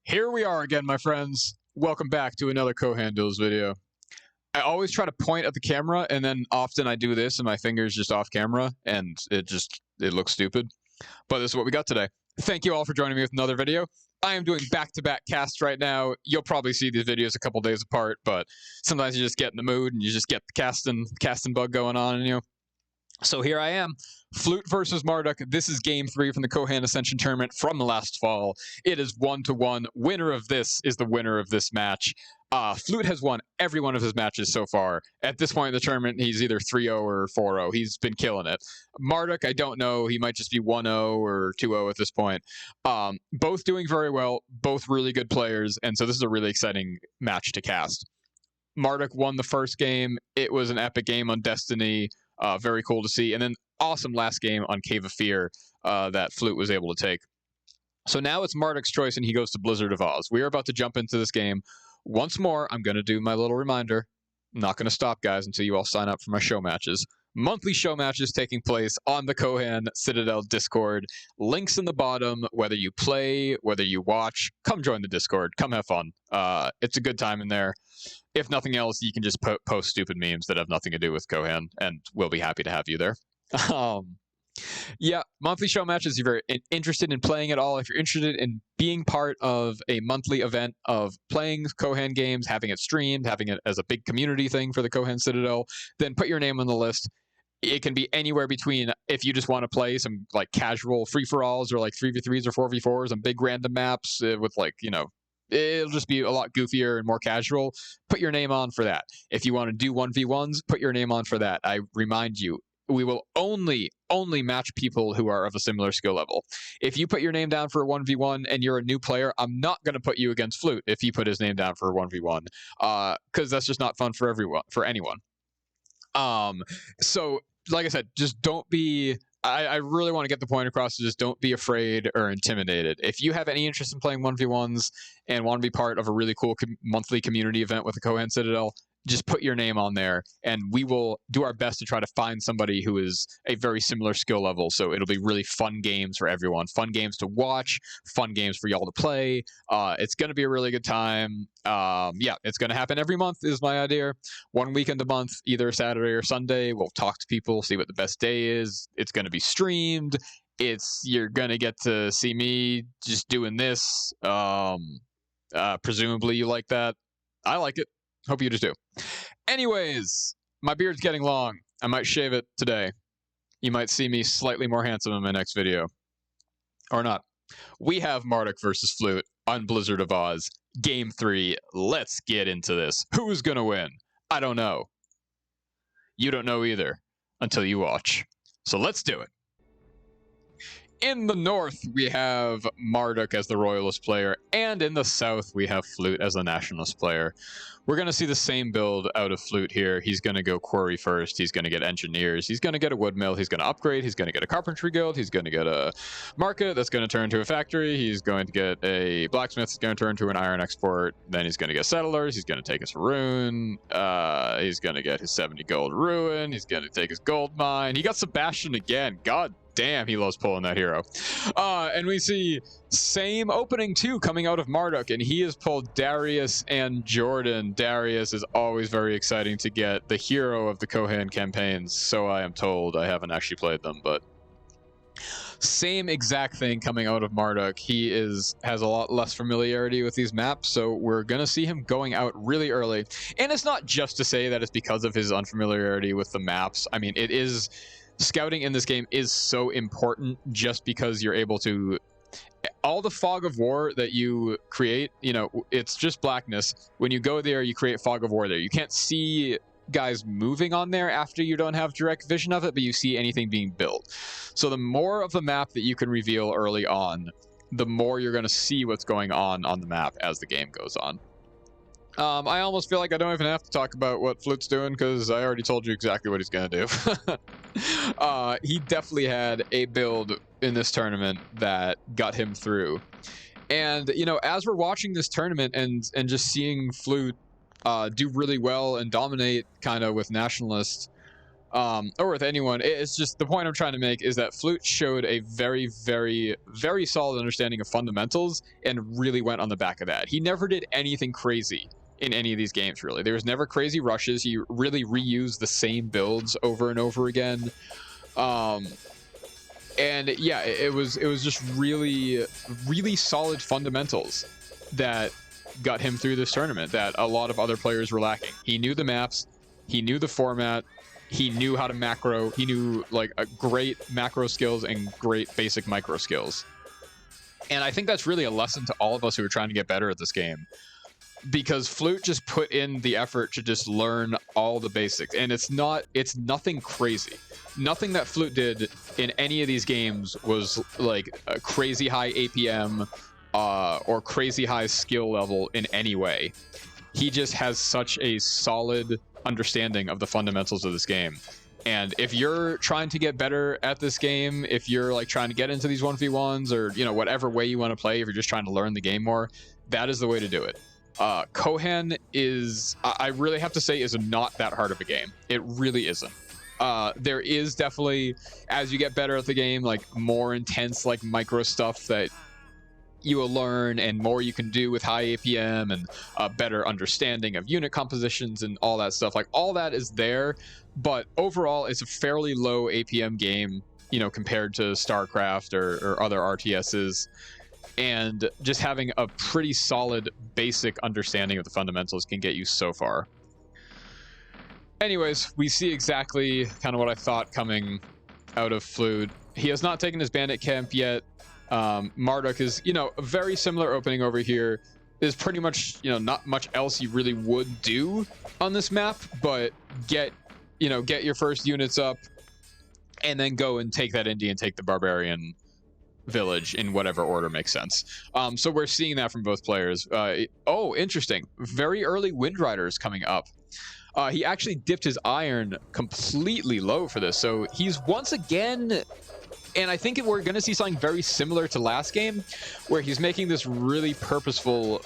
Here we are again, my friends. Welcome back to another Kohan Duels video. I always try to point at the camera, and then often I do this, and my finger's just off camera, and it looks stupid. But this is what we got today. Thank you all for joining me with another video. I am doing back-to-back casts right now. You'll probably see these videos a couple days apart, but sometimes you just get in the mood, and you just get the casting bug going on, and So here I am, Fluke versus Marduk. This is Game 3 from the Kohan Ascension tournament from last fall. It is 1-1. Winner of this is the winner of this match. Fluke has won every one of his matches so far. At this point in the tournament, he's either 3-0 or 4-0. He's been killing it. Marduk, I don't know. He might just be 1-0 or 2-0 at this point. Both doing very well, both really good players, and so this is a really exciting match to cast. Marduk won the first game. It was an epic game on Destiny. Very cool to see. And then awesome last game on Cave of Fear that Fluke was able to take. So now it's Marduk's choice, and he goes to Blizzard of Ozz. We are about to jump into this game. Once more, I'm going to do my little reminder. I'm not going to stop, guys, until you all sign up for my show matches. Monthly show matches taking place on the Kohan Citadel Discord. Links in the bottom. Whether you play, whether you watch, come join the Discord. Come have fun. It's a good time in there. If nothing else, you can just post stupid memes that have nothing to do with Kohan, and we'll be happy to have you there. Yeah, monthly show matches. If you're interested in playing at all, if you're interested in being part of a monthly event of playing Kohan games, having it streamed, having it as a big community thing for the Kohan Citadel, then put your name on the list. It can be anywhere between, if you just want to play some like casual free-for-alls or like 3v3s or 4v4s on big random maps with like, it'll just be a lot goofier and more casual. Put your name on for that. If you want to do 1v1s, put your name on for that. I remind you, we will only match people who are of a similar skill level. If you put your name down for a 1v1 and you're a new player, I'm not going to put you against Fluke if he put his name down for a 1v1, because that's just not fun for anyone. So, like I said, just don't be... I really want to get the point across to just don't be afraid or intimidated. If you have any interest in playing 1v1s and want to be part of a really cool monthly community event with the Kohan Citadel, just put your name on there, and we will do our best to try to find somebody who is a very similar skill level. So it'll be really fun games for everyone, fun games to watch, fun games for y'all to play. It's going to be a really good time. Yeah, it's going to happen every month is my idea. One weekend a month, either Saturday or Sunday. We'll talk to people, see what the best day is. It's going to be streamed. You're going to get to see me just doing this. Presumably you like that. I like it. Hope you do too. Anyways, my beard's getting long. I might shave it today. You might see me slightly more handsome in my next video. Or not. We have Marduk versus Fluke on Blizzard of Ozz. Game 3. Let's get into this. Who's gonna win? I don't know. You don't know either until you watch. So let's do it. In the north, we have Marduk as the Royalist player, and in the south, we have Fluke as the Nationalist player. We're going to see the same build out of Fluke here. He's going to go quarry first. He's going to get engineers. He's going to get a wood mill. He's going to upgrade. He's going to get a carpentry guild. He's going to get a market that's going to turn to a factory. He's going to get a blacksmith. He's going to turn to an iron export. Then he's going to get settlers. He's going to take his rune. He's going to get his 70 gold ruin. He's going to take his gold mine. He got Sebastian again. God damn, he loves pulling that hero. And we see same opening too coming out of Marduk, and he has pulled Darius and Jordan. Darius is always very exciting to get, the hero of the Kohan campaigns, so I am told. I haven't actually played them, but same exact thing coming out of Marduk. He has a lot less familiarity with these maps, so we're gonna see him going out really early. And it's not just to say that it's because of his unfamiliarity with the maps. I mean, it is... Scouting in this game is so important just because you're able to... All the fog of war that you create, it's just blackness. When you go there, you create fog of war there. You can't see guys moving on there after you don't have direct vision of it, but you see anything being built. So the more of the map that you can reveal early on, the more you're going to see what's going on the map as the game goes on. I almost feel like I don't even have to talk about what Fluke's doing because I already told you exactly what he's going to do. He definitely had a build in this tournament that got him through. And, as we're watching this tournament and just seeing Fluke do really well and dominate kind of with Nationalist, or with anyone. It's just the point I'm trying to make is that Flute showed a very, very, very solid understanding of fundamentals and really went on the back of that. He never did anything crazy in any of these games, really. There was never crazy rushes. He really reused the same builds over and over again. And yeah, it was just really, really solid fundamentals that got him through this tournament that a lot of other players were lacking. He knew the maps, he knew the format, he knew how to macro, he knew like a great macro skills and great basic micro skills. And I think that's really a lesson to all of us who are trying to get better at this game, because Flute just put in the effort to just learn all the basics, and it's nothing crazy. Nothing that Flute did in any of these games was like a crazy high APM or crazy high skill level in any way. He just has such a solid understanding of the fundamentals of this game. And if you're trying to get better at this game, if you're like trying to get into these 1v1s or, you know, whatever way you want to play, if you're just trying to learn the game more, that is the way to do it. Kohan is, I really have to say, is not that hard of a game. It really isn't. There is definitely, as you get better at the game, like more intense like micro stuff that you will learn and more you can do with high APM and a better understanding of unit compositions and all that stuff. Like all that is there, but overall it's a fairly low APM game, you know, compared to StarCraft or other RTSs. And just having a pretty solid basic understanding of the fundamentals can get you so far. Anyways, we see exactly kind of what I thought coming out of Flute. He has not taken his bandit camp yet. Marduk is, you know, a very similar opening over here. There's pretty much, you know, not much else you really would do on this map, but get your first units up and then go and take that Indy and take the barbarian village in whatever order makes sense. So we're seeing that from both players. Oh, interesting. Very early Wind Riders coming up. He actually dipped his iron completely low for this. So he's once again, and I think we're going to see something very similar to last game, where he's making this really purposeful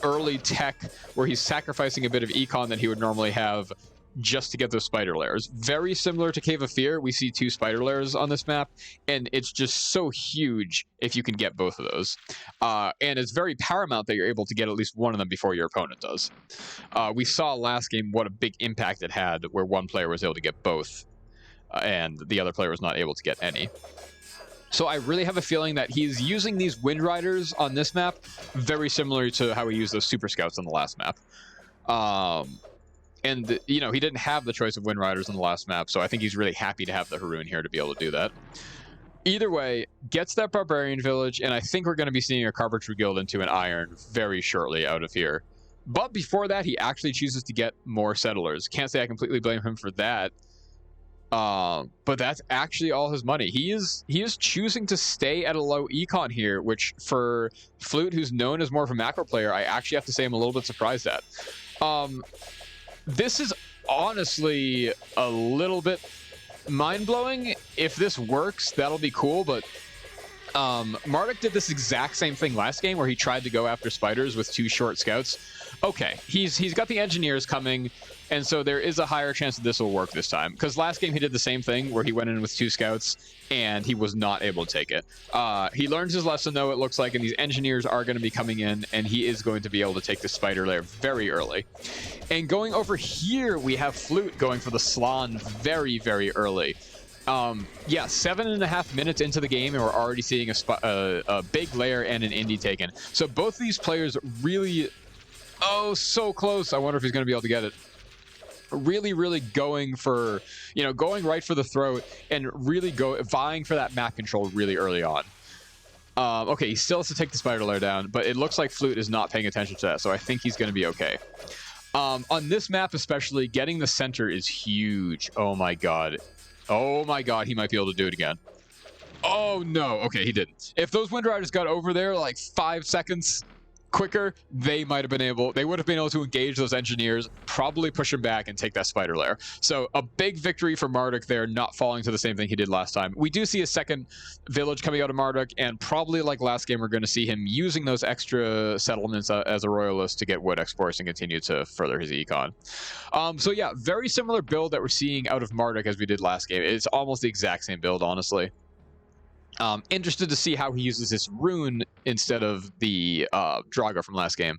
early tech where he's sacrificing a bit of econ that he would normally have just to get those spider layers. Very similar to Cave of Fear, we see 2 spider layers on this map, and it's just so huge if you can get both of those. And it's very paramount that you're able to get at least one of them before your opponent does. We saw last game what a big impact it had, where one player was able to get both, and the other player was not able to get any. So I really have a feeling that he's using these Wind Riders on this map very similar to how he used those Super Scouts on the last map. And, you know, he didn't have the choice of Wind Riders on the last map, so I think he's really happy to have the Haroon here to be able to do that. Either way, gets that Barbarian Village, and I think we're going to be seeing a Carpentry Guild into an Iron very shortly out of here. But before that, he actually chooses to get more Settlers. Can't say I completely blame him for that. But that's actually all his money. He is choosing to stay at a low econ here, which for Flute, who's known as more of a macro player, I actually have to say I'm a little bit surprised at. This is honestly a little bit mind-blowing. If this works, that'll be cool, but Marduk did this exact same thing last game where he tried to go after spiders with 2 short scouts. Okay, he's got the engineers coming, and so there is a higher chance that this will work this time. Because last game he did the same thing where he went in with 2 scouts and he was not able to take it. He learned his lesson though, it looks like, and these engineers are going to be coming in, and he is going to be able to take the spider lair very early. And going over here, we have Flute going for the Slan very, very early. Yeah, 7.5 minutes into the game, and we're already seeing a big lair and an Indy taken. So both of these players really, oh, so close. I wonder if he's going to be able to get it. Really, really going for, you know, going right for the throat and really vying for that map control really early on. Okay, he still has to take the spider lair down, but it looks like Flute is not paying attention to that, so I think he's going to be okay. On this map especially, getting the center is huge. Oh my god. Oh my god, he might be able to do it again. Oh no, okay, he didn't. If those Wind Riders got over there like 5 seconds, quicker, they would have been able to engage those engineers, probably push them back and take that spider lair. So a big victory for Marduk there, not falling to the same thing he did last time. We do see a second village coming out of Marduk, and probably like last game, we're going to see him using those extra settlements as a royalist to get wood exports and continue to further his econ. So yeah, very similar build that we're seeing out of Marduk as we did last game. It's almost the exact same build, honestly. Interested to see how he uses this rune instead of the Draga from last game.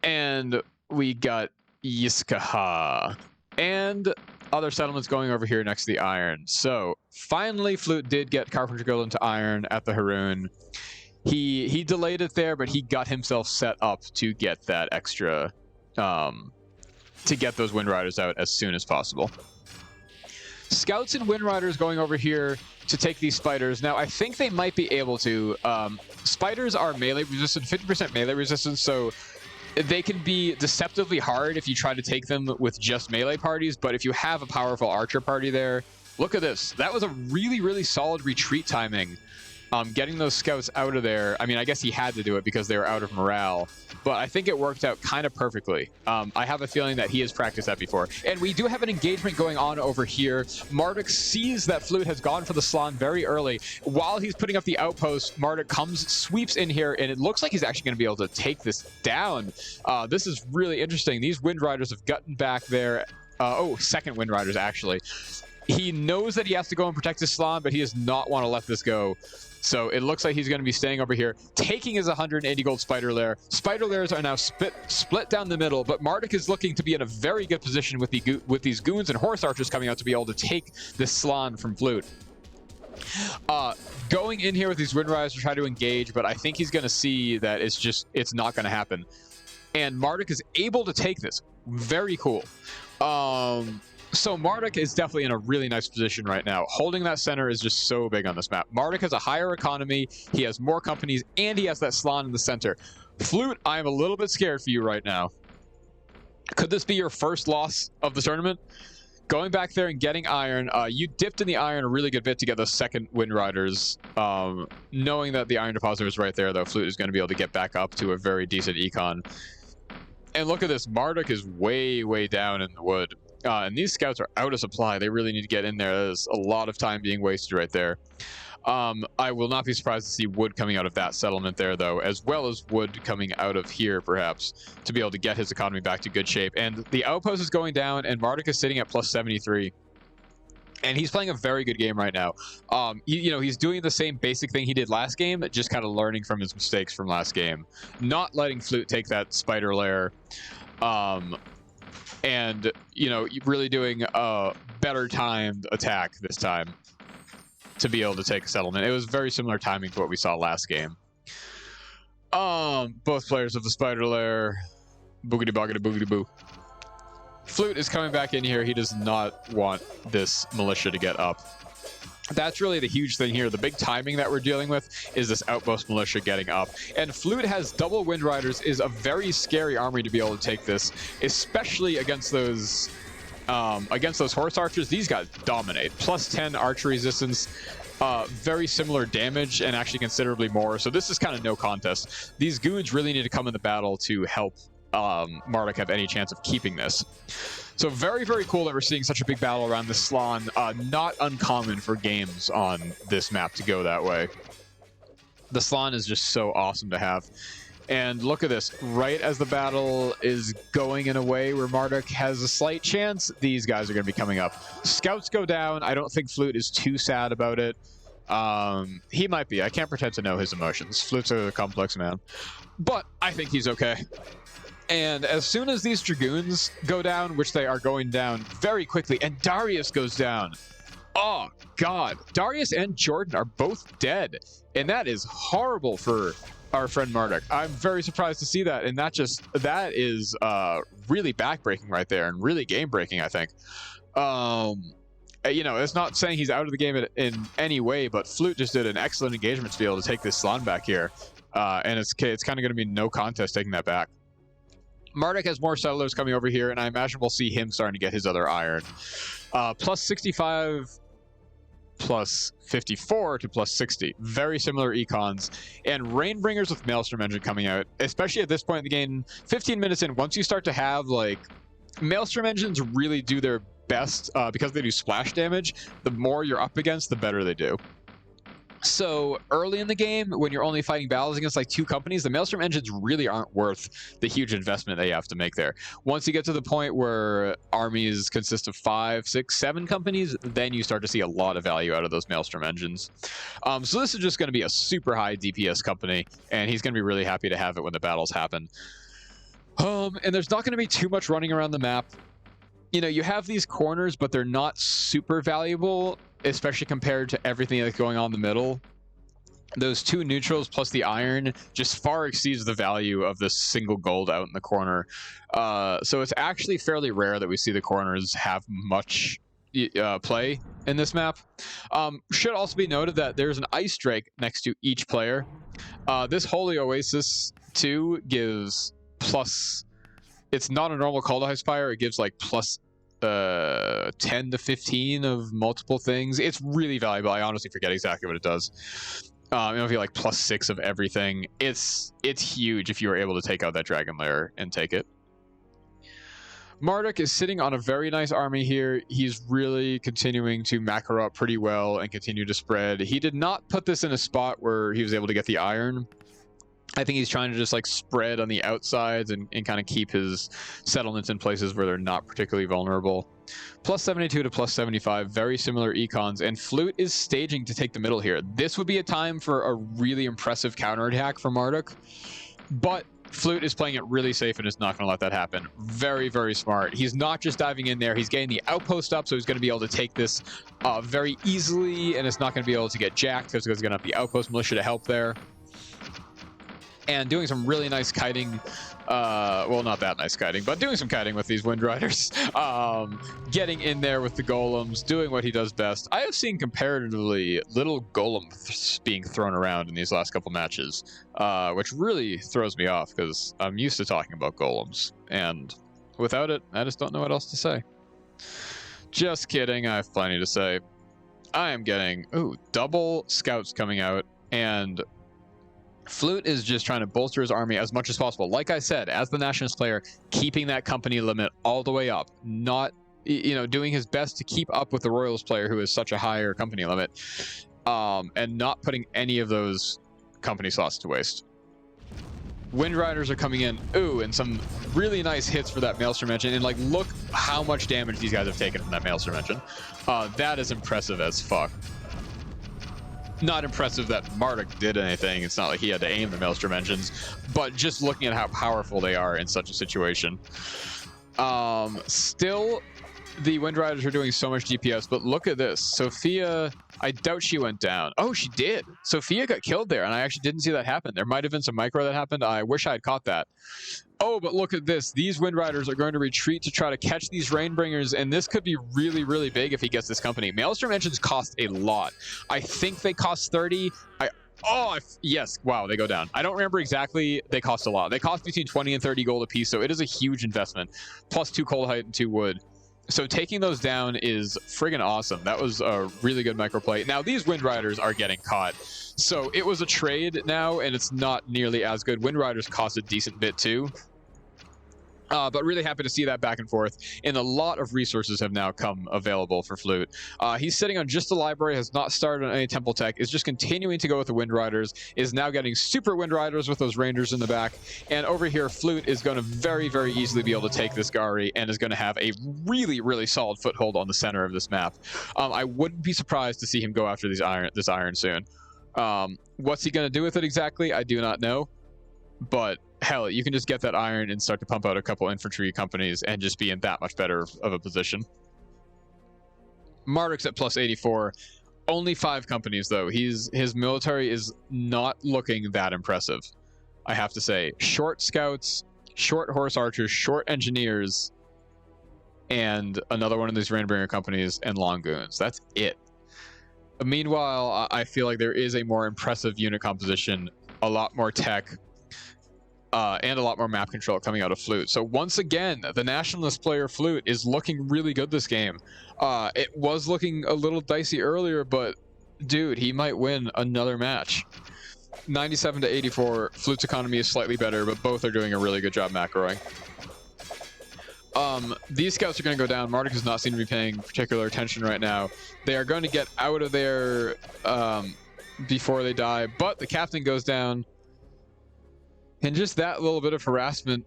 And we got Yiskaha and other settlements going over here next to the iron. So finally, Flute did get Carpenter Guild into iron at the Haroon. He delayed it there, but he got himself set up to get that extra, to get those Wind Riders out as soon as possible. Scouts and Wind Riders going over here to take these spiders. Now, I think they might be able to. Spiders are melee resistant, 50% melee resistance, so they can be deceptively hard if you try to take them with just melee parties, but if you have a powerful archer party there, look at this. That was a really, really solid retreat timing. Getting those scouts out of there. I mean, I guess he had to do it because they were out of morale, but I think it worked out kind of perfectly. I have a feeling that he has practiced that before. And we do have an engagement going on over here. Marduk sees that Flute has gone for the Slan very early. While he's putting up the outpost, Marduk sweeps in here, and it looks like he's actually going to be able to take this down. This is really interesting. These Wind Riders have gotten back there. Second Wind Riders, actually. He knows that he has to go and protect his Slan, but he does not want to let this go. So it looks like he's going to be staying over here, taking his 180 gold spider lair. Spider lairs are now split down the middle, but Marduk is looking to be in a very good position with these goons and horse archers coming out to be able to take this Slan from Flute. Going in here with these Wind Riders to try to engage, but I think he's going to see that it's not going to happen. And Marduk is able to take this. Very cool. So Marduk is definitely in a really nice position right now. Holding that center is just so big on this map. Marduk has a higher economy, he has more companies, and he has that Slan in the center. Flute, I am a little bit scared for you right now. Could this be your first loss of the tournament? Going back there and getting iron, you dipped in the iron a really good bit to get those second Wind Riders. Knowing that the iron depositor is right there, though, Flute is going to be able to get back up to a very decent econ. And look at this, Marduk is way, way down in the wood. And these scouts are out of supply. They really need to get in there. There's a lot of time being wasted right there. I will not be surprised to see wood coming out of that settlement there, though, as well as wood coming out of here, perhaps, to be able to get his economy back to good shape. And the outpost is going down, and Marduk is sitting at plus 73. And he's playing a very good game right now. He's doing the same basic thing he did last game, just kind of learning from his mistakes from last game. Not letting Flute take that spider lair. And, really doing a better timed attack this time to be able to take a settlement. It was very similar timing to what we saw last game. Both players of the spider lair. Boogity boogity boogity boo. Flute is coming back in here. He does not want this militia to get up. That's really the huge thing here. The big timing that we're dealing with is this outpost militia getting up. And Flute has double Wind Riders, is a very scary army to be able to take this, especially against those horse archers. These guys dominate. Plus 10 archery resistance, very similar damage, and actually considerably more. So this is kind of no contest. These goons really need to come in the battle to help Marduk have any chance of keeping this. So very, very cool that we're seeing such a big battle around this Slan. Not uncommon for games on this map to go that way. The Slan is just so awesome to have. And look at this. Right as the battle is going in a way where Marduk has a slight chance, these guys are going to be coming up. Scouts go down. I don't think Flute is too sad about it. He might be. I can't pretend to know his emotions. Flute's a complex man. But I think he's okay. And as soon as these Dragoons go down, which they are going down very quickly, and Darius goes down. Oh, God. Darius and Jordan are both dead. And that is horrible for our friend Marduk. I'm very surprised to see that. And that is really backbreaking right there and really game-breaking, I think. It's not saying he's out of the game in any way, but Flute just did an excellent engagement to be able to take this Slan back here. And it's kind of going to be no contest taking that back. Marduk has more settlers coming over here, and I imagine we'll see him starting to get his other iron. Plus 65 plus 54 to plus 60. Very similar econs. And Rainbringers with Maelstrom Engine coming out, especially at this point in the game, 15 minutes in, once you start to have, like, Maelstrom Engines really do their best because they do splash damage. The more you're up against, the better they do. So early in the game, when you're only fighting battles against like 2 companies, the Maelstrom Engines really aren't worth the huge investment they have to make there. Once you get to the point where armies consist of 5, 6, 7 companies, then you start to see a lot of value out of those Maelstrom Engines. So this is just going to be a super high DPS company, and he's going to be really happy to have it when the battles happen. And there's not going to be too much running around the map. You know, you have these corners, but they're not super valuable, especially compared to everything that's going on in the middle. Those 2 neutrals plus the iron just far exceeds the value of this single gold out in the corner. So it's actually fairly rare that we see the corners have much play in this map. Should also be noted that there's an ice drake next to each player. This Holy Oasis 2 gives plus... It's not a normal call to high spire. It gives like plus 10 to 15 of multiple things. It's really valuable. I honestly forget exactly what it does. It'll be like plus 6 of everything. It's huge if you were able to take out that dragon lair and take it. Marduk is sitting on a very nice army here. He's really continuing to macro up pretty well and continue to spread. He did not put this in a spot where he was able to get the iron. I think he's trying to just like spread on the outsides and kind of keep his settlements in places where they're not particularly vulnerable. Plus 72 to plus 75, very similar econs, and Flute is staging to take the middle here. This would be a time for a really impressive counterattack from Marduk, but Flute is playing it really safe and is not going to let that happen. Very, very smart. He's not just diving in there. He's getting the outpost up, so he's going to be able to take this very easily, and it's not going to be able to get jacked because he's going to have the outpost militia to help there. And doing some really nice kiting, well, not that nice kiting, but doing some kiting with these Wind Riders. Getting in there with the golems, doing what he does best. I have seen comparatively little golem being thrown around in these last couple matches, which really throws me off because I'm used to talking about golems. And without it, I just don't know what else to say. Just kidding, I have plenty to say. I am getting, double scouts coming out, and Flute is just trying to bolster his army as much as possible. Like I said, as the Nationalist player, keeping that company limit all the way up, not, doing his best to keep up with the Royalist player who is such a higher company limit, and not putting any of those company slots to waste. Wind Riders are coming in, and some really nice hits for that Maelstrom Engine, and like, look how much damage these guys have taken from that Maelstrom Engine. That is impressive as fuck. Not impressive that Marduk did anything. It's not like he had to aim the Maelstrom Engines, but just looking at how powerful they are in such a situation. Still, the Wind Riders are doing so much DPS, but look at this. Sophia, I doubt she went down. Oh, she did. Sophia got killed there, and I actually didn't see that happen. There might have been some micro that happened. I wish I had caught that. Oh, but look at this. These Wind Riders are going to retreat to try to catch these Rainbringers, and this could be really, really big if he gets this company. Maelstrom Engines cost a lot. I think they cost 30. Yes. Wow, they go down. I don't remember exactly. They cost a lot. They cost between 20 and 30 gold apiece, so it is a huge investment. Plus 2 cold height and 2 wood. So taking those down is friggin' awesome. That was a really good microplay. Now, these Wind Riders are getting caught. So it was a trade now, and it's not nearly as good. Wind Riders cost a decent bit too. But really happy to see that back and forth, and a lot of resources have now come available for Flute. He's sitting on just the library, has not started on any temple tech, is just continuing to go with the Wind Riders, is now getting super Wind Riders with those Rangers in the back, and over here Flute is going to very, very easily be able to take this Gari and is going to have a really, really solid foothold on the center of this map. I wouldn't be surprised to see him go after this iron soon. What's he going to do with it exactly? I do not know, but hell, you can just get that iron and start to pump out a couple infantry companies and just be in that much better of a position. Marduk's at plus 84. Only 5 companies, though. His military is not looking that impressive, I have to say. Short scouts, short horse archers, short engineers, and another one of these Rainbringer companies, and long goons. That's it. Meanwhile, I feel like there is a more impressive unit composition, a lot more tech, and a lot more map control coming out of Flute. So once again, the Nationalist player Flute is looking really good this game. It was looking a little dicey earlier, but dude, he might win another match. 97 to 84. Flute's economy is slightly better, but both are doing a really good job macroing. These scouts are going to go down. Marduk does not seem to be paying particular attention right now. They are going to get out of there before they die, but the captain goes down. And just that little bit of harassment,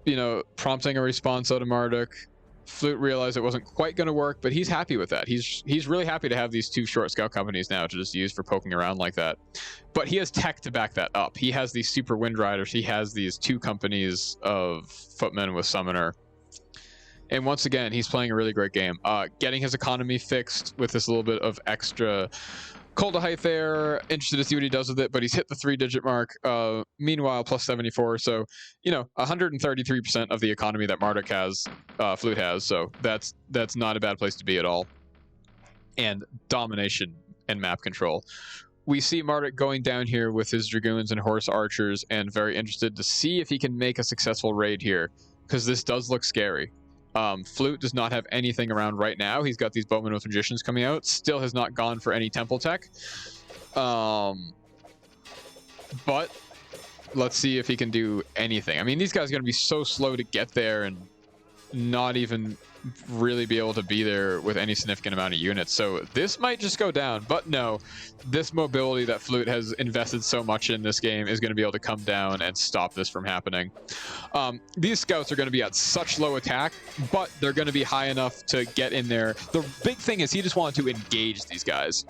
you know, prompting a response out of Marduk. Flute realized it wasn't quite going to work, but he's happy with that. He's really happy to have these 2 short scout companies now to just use for poking around like that. But he has tech to back that up. He has these super wind riders. He has these 2 companies of footmen with summoner. And once again, he's playing a really great game. Getting his economy fixed with this little bit of extra cold to height there. Interested to see what he does with it, but he's hit the 3-digit mark. Meanwhile, plus 74. So, you know, 133% of the economy that Marduk has, Flute has. So that's not a bad place to be at all. And domination and map control. We see Marduk going down here with his dragoons and horse archers, and very interested to see if he can make a successful raid here, because this does look scary. Flute does not have anything around right now. He's got these bowmen with magicians coming out. Still has not gone for any temple tech. But let's see if he can do anything. I mean, these guys are going to be so slow to get there and not even really be able to be there with any significant amount of units. So this might just go down. But no, this mobility that Flute has invested so much in this game is going to be able to come down and stop this from happening. These scouts are going to be at such low attack, but they're going to be high enough to get in there. The big thing is he just wanted to engage these guys.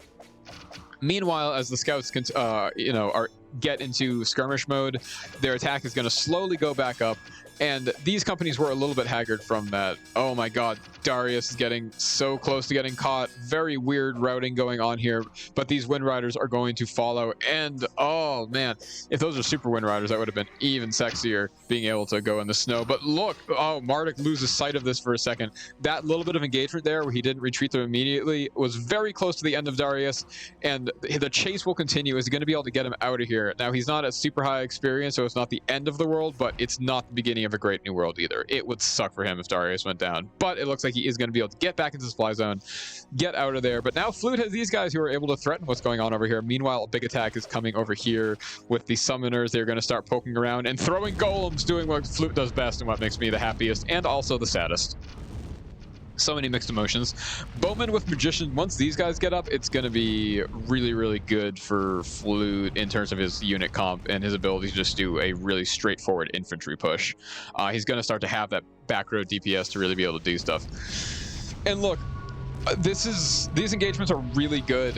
Meanwhile, as the scouts get into skirmish mode, their attack is going to slowly go back up. And these companies were a little bit haggard from that. Oh my god, Darius is getting so close to getting caught. Very weird routing going on here. But these Wind Riders are going to follow. And oh man, if those are super Wind Riders, that would have been even sexier, being able to go in the snow. But look, oh, Marduk loses sight of this for a second. That little bit of engagement there where he didn't retreat them immediately was very close to the end of Darius. And the chase will continue. Is going to be able to get him out of here. Now, he's not at super high experience, so it's not the end of the world, but it's not the beginning of a great new world either. It would suck for him if Darius went down, but it looks like he is going to be able to get back into the supply zone, get out of there. But now Flute has these guys who are able to threaten what's going on over here. Meanwhile, a big attack is coming over here with the summoners. They're going to start poking around and throwing golems, doing what Flute does best and what makes me the happiest and also the saddest. So many mixed emotions. Bowman with magician, once these guys get up, it's going to be really, really good for Flute in terms of his unit comp and his ability to just do a really straightforward infantry push. He's going to start to have that back row DPS to really be able to do stuff. And look, these engagements are really good.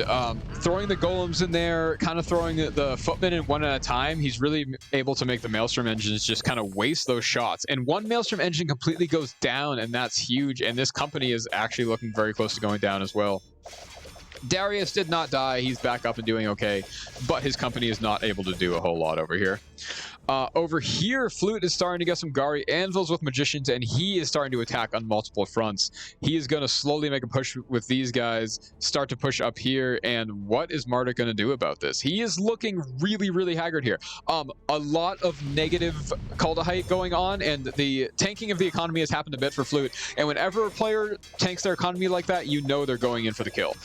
Throwing the golems in there, kind of throwing the footmen in one at a time, he's really able to make the Maelstrom engines just kind of waste those shots. And one Maelstrom engine completely goes down, and that's huge. And this company is actually looking very close to going down as well. Darius did not die. He's back up and doing okay, but his company is not able to do a whole lot over here. Over here, Flute is starting to get some Gari anvils with magicians, and he is starting to attack on multiple fronts. He is going to slowly make a push with these guys, start to push up here, and what is Marduk going to do about this? He is looking really, really haggard here. A lot of negative call to height going on, and the tanking of the economy has happened a bit for Flute, and whenever a player tanks their economy like that, you know they're going in for the kill.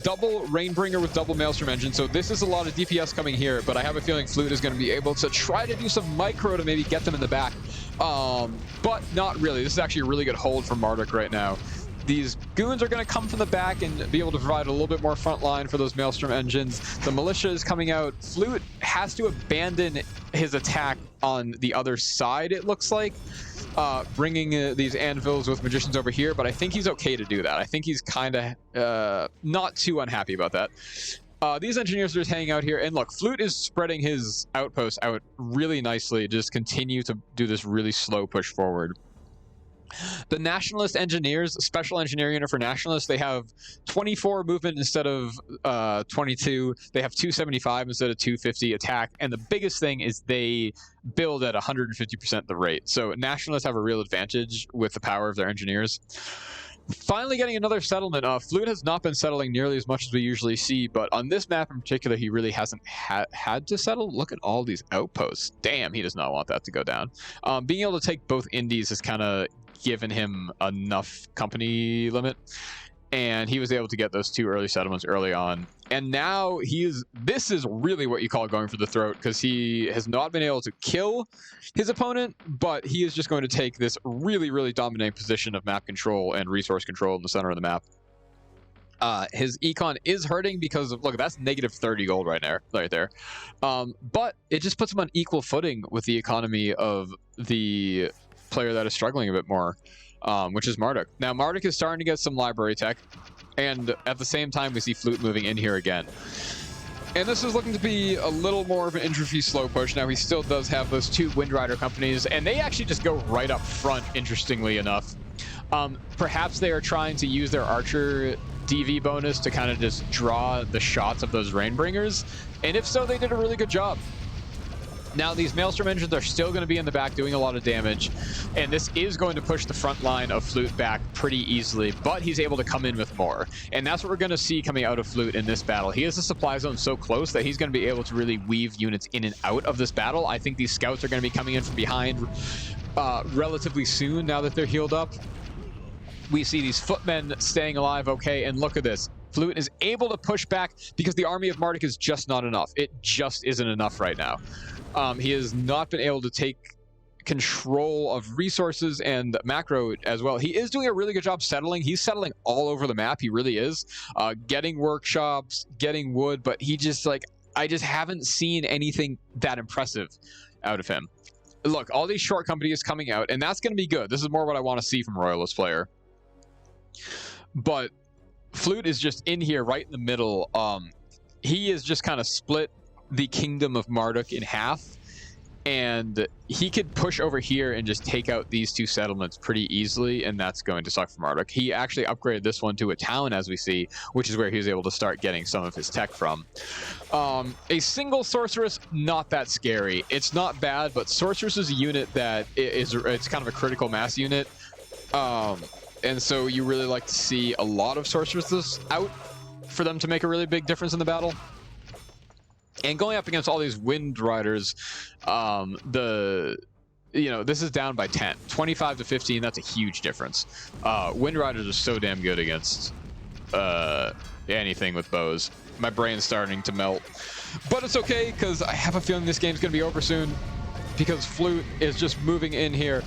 Double Rainbringer with double Maelstrom engine, so this is a lot of DPS coming here, but I have a feeling Flute is going to be able to try to do some micro to maybe get them in the back, but not really. This is actually a really good hold for Marduk right now. These goons are going to come from the back and be able to provide a little bit more front line for those Maelstrom engines. The militia is coming out. Flute has to abandon his attack on the other side, it looks like, bringing these anvils with magicians over here, but I think he's okay to do that. I think he's kind of not too unhappy about that. These engineers are just hanging out here, and look, Flute is spreading his outposts out really nicely, just continue to do this really slow push forward. The Nationalist engineers, special engineer unit for Nationalists, they have 24 movement instead of 22. They have 275 instead of 250 attack, and the biggest thing is they build at 150% the rate. So Nationalists have a real advantage with the power of their engineers. Finally getting another settlement. Flute has not been settling nearly as much as we usually see, but on this map in particular, he really hasn't had to settle. Look at all these outposts. Damn, he does not want that to go down. Being able to take both indies has kind of given him enough company limit, and he was able to get those 2 early settlements early on. And now this is really what you call going for the throat, because he has not been able to kill his opponent, but he is just going to take this really, really dominating position of map control and resource control in the center of the map. His econ is hurting because of, look, that's negative 30 gold right there. But it just puts him on equal footing with the economy of the player that is struggling a bit more, which is Marduk. Now, Marduk is starting to get some library tech, and at the same time, we see Flute moving in here again. And this is looking to be a little more of an intra-fee slow push. Now, he still does have those 2 Windrider companies, and they actually just go right up front, interestingly enough. Perhaps they are trying to use their Archer DV bonus to kind of just draw the shots of those Rainbringers, and if so, they did a really good job. Now, these Maelstrom engines are still going to be in the back doing a lot of damage, and this is going to push the front line of Flute back pretty easily, but he's able to come in with more. And that's what we're going to see coming out of Flute in this battle. He has a supply zone so close that he's going to be able to really weave units in and out of this battle. I think these scouts are going to be coming in from behind relatively soon now that they're healed up. We see these footmen staying alive okay, and look at this. Flute is able to push back because the army of Marduk is just not enough. It just isn't enough right now. He has not been able to take control of resources and macro as well. He is doing a really good job settling. He's settling all over the map. He really is. Getting workshops, getting wood, but he just, like, I just haven't seen anything that impressive out of him. Look, all these short companies coming out, and that's going to be good. This is more what I want to see from a Royalist player. But Flute is just in here right in the middle. He is just kind of split the kingdom of Marduk in half, and he could push over here and just take out these 2 settlements pretty easily, and that's going to suck for Marduk. He actually upgraded this one to a town, as we see, which is where he was able to start getting some of his tech from. A single sorceress, not that scary. It's not bad, but sorceress is a unit that it's kind of a critical mass unit, and so you really like to see a lot of sorceresses out for them to make a really big difference in the battle. And going up against all these Wind Riders, this is down by 10. 25 to 15, that's a huge difference. Wind Riders are so damn good against anything with bows. My brain's starting to melt. But it's okay, because I have a feeling this game's going to be over soon, because Flute is just moving in here.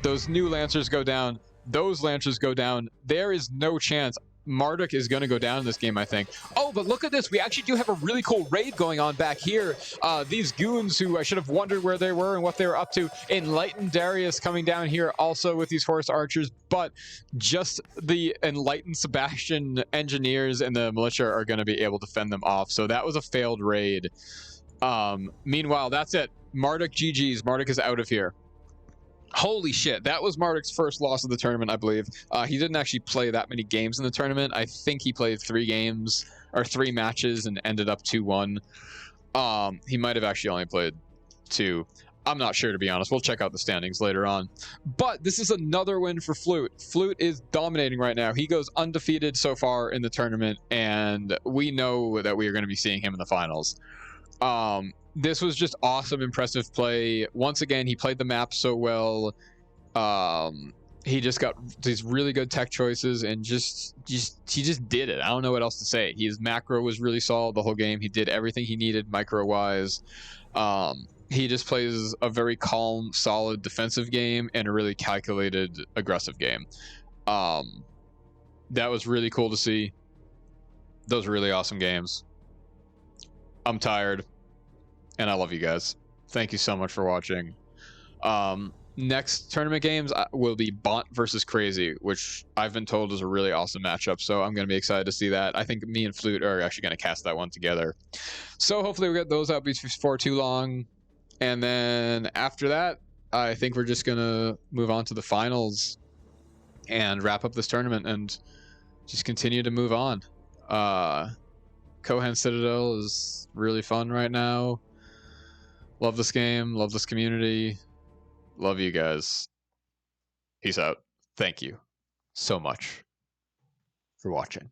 Those new Lancers go down. Those Lancers go down. There is no chance Marduk is going to go down in this game, I think. Oh, but look at this. We actually do have a really cool raid going on back here. These goons who I should have wondered where they were and what they were up to. Enlightened Darius coming down here also with these horse archers, but just the Enlightened Sebastian engineers and the militia are going to be able to fend them off. So that was a failed raid. Meanwhile, that's it. Marduk GG's. Marduk is out of here. Holy shit, that was Marduk's first loss of the tournament, I believe. He didn't actually play that many games in the tournament. I think he played 3 games, or 3 matches, and ended up 2-1. He might have actually only played 2. I'm not sure, to be honest. We'll check out the standings later on. But this is another win for Flute. Flute is dominating right now. He goes undefeated so far in the tournament, and we know that we are going to be seeing him in the finals. This was just awesome, impressive play. Once again, he played the map so well. He just got these really good tech choices, and he just did it. I don't know what else to say. His macro was really solid the whole game. He did everything he needed micro-wise. He just plays a very calm, solid defensive game and a really calculated, aggressive game. That was really cool to see. Those were really awesome games. I'm tired, and I love you guys. Thank you so much for watching. Next tournament games will be Bont versus Crazy, which I've been told is a really awesome matchup, so I'm going to be excited to see that. I think me and Flute are actually going to cast that one together. So hopefully we'll get those out before too long. And then after that, I think we're just going to move on to the finals and wrap up this tournament and just continue to move on. Kohan Citadel is really fun right now. Love this game. Love this community. Love you guys. Peace out. Thank you. so much for watching.